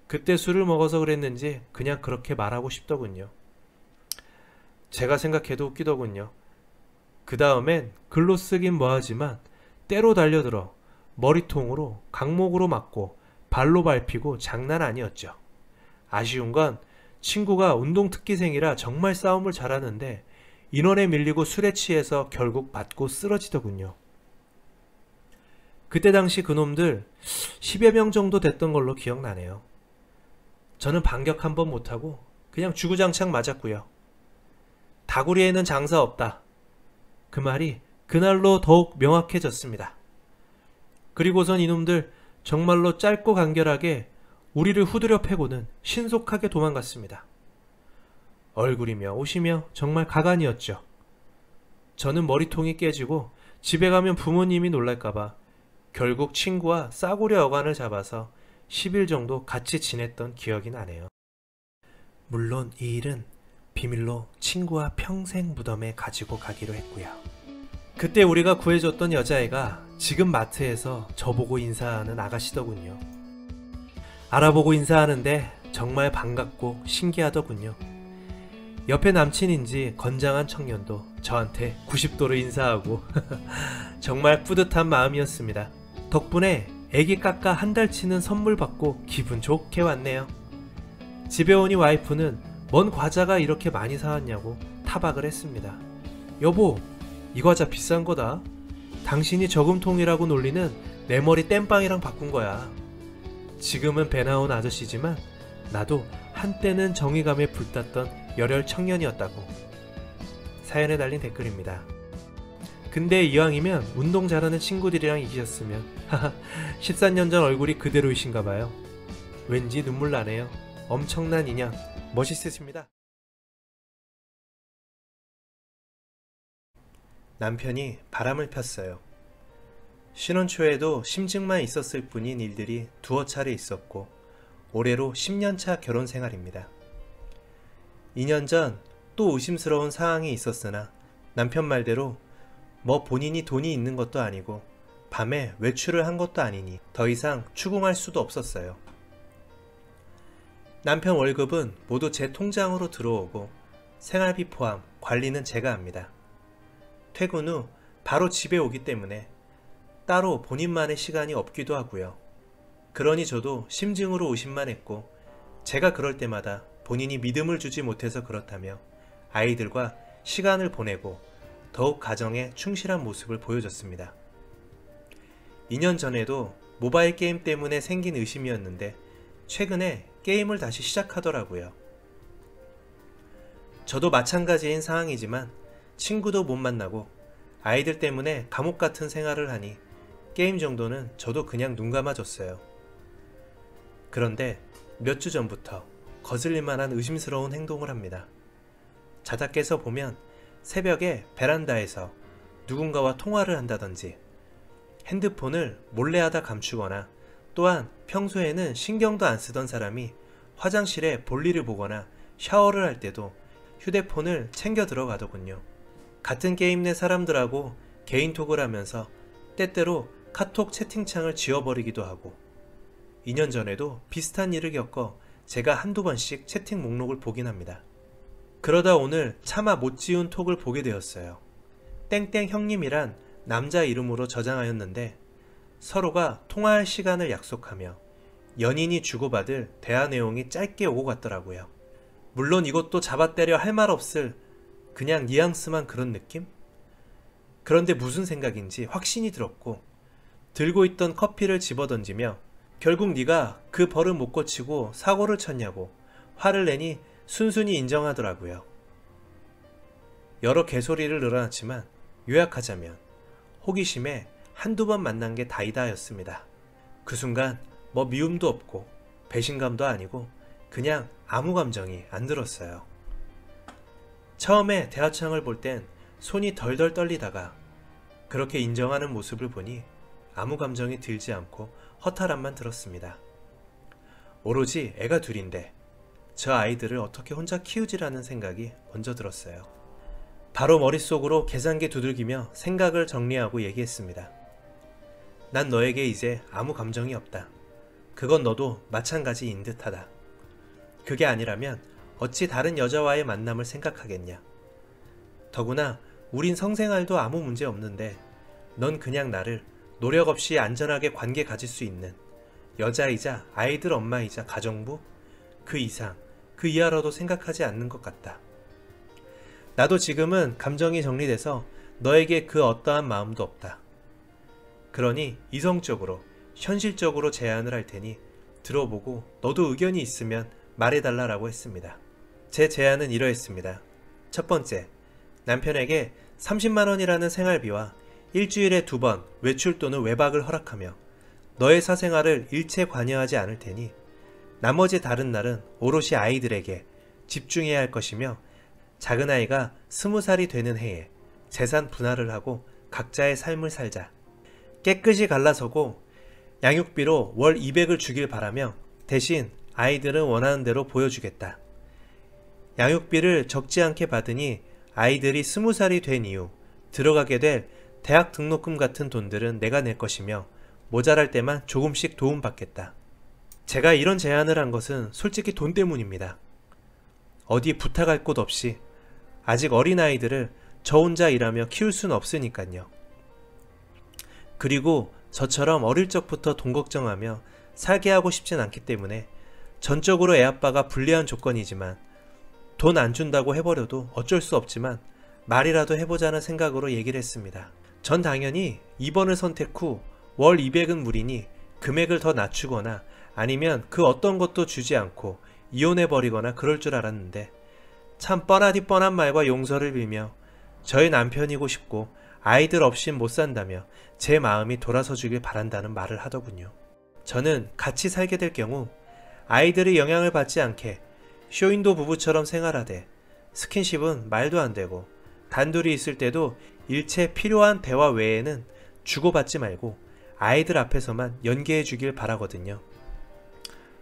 그때 술을 먹어서 그랬는지 그냥 그렇게 말하고 싶더군요. 제가 생각해도 웃기더군요. 그 다음엔 글로 쓰긴 뭐하지만 때로 달려들어 머리통으로 강목으로 맞고 발로 밟히고 장난 아니었죠. 아쉬운 건 친구가 운동특기생이라 정말 싸움을 잘하는데 인원에 밀리고 술에 취해서 결국 맞고 쓰러지더군요. 그때 당시 그놈들 10여 명 정도 됐던 걸로 기억나네요. 저는 반격 한번 못하고 그냥 주구장창 맞았고요. 다구리에는 장사 없다. 그 말이 그날로 더욱 명확해졌습니다. 그리고선 이놈들 정말로 짧고 간결하게 우리를 후드려 패고는 신속하게 도망갔습니다. 얼굴이며 옷이며 정말 가관이었죠. 저는 머리통이 깨지고 집에 가면 부모님이 놀랄까봐 결국 친구와 싸구려 여관을 잡아서 10일 정도 같이 지냈던 기억이 나네요. 물론 이 일은 비밀로 친구와 평생 무덤에 가지고 가기로 했고요. 그때 우리가 구해줬던 여자애가 지금 마트에서 저보고 인사하는 아가씨더군요. 알아보고 인사하는데 정말 반갑고 신기하더군요. 옆에 남친인지 건장한 청년도 저한테 90도로 인사하고 정말 뿌듯한 마음이었습니다. 덕분에 애기 깎아 한 달 치는 선물 받고 기분 좋게 왔네요. 집에 오니 와이프는 뭔 과자가 이렇게 많이 사왔냐고 타박을 했습니다. 여보, 이 과자 비싼 거다. 당신이 저금통이라고 놀리는 내 머리 땜빵이랑 바꾼 거야. 지금은 배 나온 아저씨지만 나도 한때는 정의감에 불탔던 열혈 청년이었다고. 사연에 달린 댓글입니다. 근데 이왕이면 운동 잘하는 친구들이랑 이기셨으면 하하 14년 전 얼굴이 그대로이신가봐요. 왠지 눈물 나네요. 엄청난 인연 멋있으십니다. 남편이 바람을 폈어요. 신혼 초에도 심증만 있었을 뿐인 일들이 두어 차례 있었고 올해로 10년차 결혼 생활입니다. 2년 전 또 의심스러운 상황이 있었으나 남편 말대로 뭐 본인이 돈이 있는 것도 아니고 밤에 외출을 한 것도 아니니 더 이상 추궁할 수도 없었어요. 남편 월급은 모두 제 통장으로 들어오고 생활비 포함 관리는 제가 합니다. 퇴근 후 바로 집에 오기 때문에 따로 본인만의 시간이 없기도 하고요. 그러니 저도 심증으로 의심만 했고 제가 그럴 때마다 본인이 믿음을 주지 못해서 그렇다며 아이들과 시간을 보내고 더욱 가정에 충실한 모습을 보여줬습니다. 2년 전에도 모바일 게임 때문에 생긴 의심이었는데 최근에 게임을 다시 시작하더라고요. 저도 마찬가지인 상황이지만 친구도 못 만나고 아이들 때문에 감옥 같은 생활을 하니 게임 정도는 저도 그냥 눈 감아줬어요. 그런데 몇 주 전부터 거슬릴만한 의심스러운 행동을 합니다. 자다 깨서 보면 새벽에 베란다에서 누군가와 통화를 한다든지 핸드폰을 몰래 하다 감추거나 또한 평소에는 신경도 안 쓰던 사람이 화장실에 볼일을 보거나 샤워를 할 때도 휴대폰을 챙겨 들어가더군요. 같은 게임 내 사람들하고 개인톡을 하면서 때때로 카톡 채팅창을 지워버리기도 하고 2년 전에도 비슷한 일을 겪어 제가 한두 번씩 채팅 목록을 보긴 합니다. 그러다 오늘 차마 못 지운 톡을 보게 되었어요. 땡땡 형님이란 남자 이름으로 저장하였는데 서로가 통화할 시간을 약속하며 연인이 주고받을 대화 내용이 짧게 오고 갔더라고요. 물론 이것도 잡아때려 할 말 없을 그냥 뉘앙스만 그런 느낌? 그런데 무슨 생각인지 확신이 들었고 들고 있던 커피를 집어던지며 결국 네가 그 버릇 못 고치고 사고를 쳤냐고 화를 내니 순순히 인정하더라고요. 여러 개소리를 늘어놨지만 요약하자면 호기심에 한두 번 만난 게 다이다였습니다. 그 순간 뭐 미움도 없고 배신감도 아니고 그냥 아무 감정이 안 들었어요. 처음에 대화창을 볼 땐 손이 덜덜 떨리다가 그렇게 인정하는 모습을 보니 아무 감정이 들지 않고 허탈함만 들었습니다. 오로지 애가 둘인데 저 아이들을 어떻게 혼자 키우지라는 생각이 먼저 들었어요. 바로 머릿속으로 계산기 두들기며 생각을 정리하고 얘기했습니다. 난 너에게 이제 아무 감정이 없다. 그건 너도 마찬가지인 듯하다. 그게 아니라면 어찌 다른 여자와의 만남을 생각하겠냐. 더구나 우린 성생활도 아무 문제 없는데 넌 그냥 나를 노력 없이 안전하게 관계 가질 수 있는 여자이자 아이들 엄마이자 가정부? 그 이상, 그 이하로도 생각하지 않는 것 같다. 나도 지금은 감정이 정리돼서 너에게 그 어떠한 마음도 없다. 그러니 이성적으로, 현실적으로 제안을 할 테니 들어보고 너도 의견이 있으면 말해달라고 했습니다. 제 제안은 이러했습니다. 첫 번째, 남편에게 30만원이라는 생활비와 일주일에 2번 외출 또는 외박을 허락하며 너의 사생활을 일체 관여하지 않을 테니 나머지 다른 날은 오롯이 아이들에게 집중해야 할 것이며 작은 아이가 20살이 되는 해에 재산 분할을 하고 각자의 삶을 살자. 깨끗이 갈라서고 양육비로 월 200을 주길 바라며 대신 아이들은 원하는 대로 보여주겠다. 양육비를 적지 않게 받으니 아이들이 20살이 된 이후 들어가게 될 대학 등록금 같은 돈들은 내가 낼 것이며 모자랄 때만 조금씩 도움받겠다. 제가 이런 제안을 한 것은 솔직히 돈 때문입니다. 어디 부탁할 곳 없이 아직 어린 아이들을 저 혼자 일하며 키울 수는 없으니까요. 그리고 저처럼 어릴 적부터 돈 걱정하며 살게 하고 싶진 않기 때문에 전적으로 애아빠가 불리한 조건이지만 돈 안 준다고 해버려도 어쩔 수 없지만 말이라도 해보자는 생각으로 얘기를 했습니다. 전 당연히 2번을 선택 후 월 200은 무리니 금액을 더 낮추거나 아니면 그 어떤 것도 주지 않고 이혼해버리거나 그럴 줄 알았는데 참 뻔하디 뻔한 말과 용서를 빌며 저희 남편이고 싶고 아이들 없인 못 산다며 제 마음이 돌아서 주길 바란다는 말을 하더군요. 저는 같이 살게 될 경우 아이들이 영향을 받지 않게 쇼윈도 부부처럼 생활하되 스킨십은 말도 안 되고 단둘이 있을 때도 일체 필요한 대화 외에는 주고받지 말고 아이들 앞에서만 연기해 주길 바라거든요.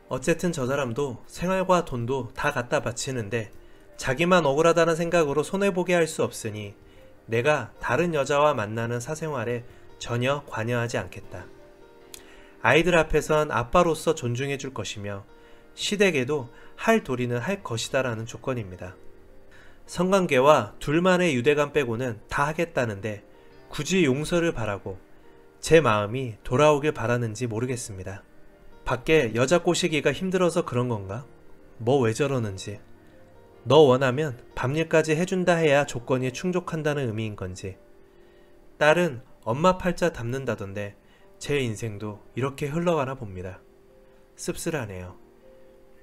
어쨌든 저 사람도 생활과 돈도 다 갖다 바치는데 자기만 억울하다는 생각으로 손해보게 할 수 없으니 내가 다른 여자와 만나는 사생활에 전혀 관여하지 않겠다. 아이들 앞에선 아빠로서 존중해 줄 것이며 시댁에도 할 도리는 할 것이다 라는 조건입니다. 성관계와 둘만의 유대감 빼고는 다 하겠다는데 굳이 용서를 바라고 제 마음이 돌아오길 바라는지 모르겠습니다. 밖에 여자 꼬시기가 힘들어서 그런 건가? 뭐 왜 저러는지. 너 원하면 밤일까지 해준다 해야 조건이 충족한다는 의미인 건지. 딸은 엄마 팔자 닮는다던데 제 인생도 이렇게 흘러가나 봅니다. 씁쓸하네요.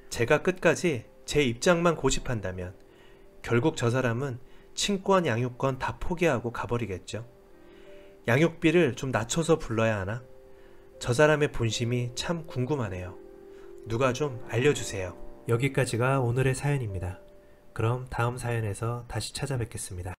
제가 끝까지 제 입장만 고집한다면 결국 저 사람은 친권 양육권 다 포기하고 가버리겠죠. 양육비를 좀 낮춰서 불러야 하나? 저 사람의 본심이 참 궁금하네요. 누가 좀 알려주세요. 여기까지가 오늘의 사연입니다. 그럼 다음 사연에서 다시 찾아뵙겠습니다.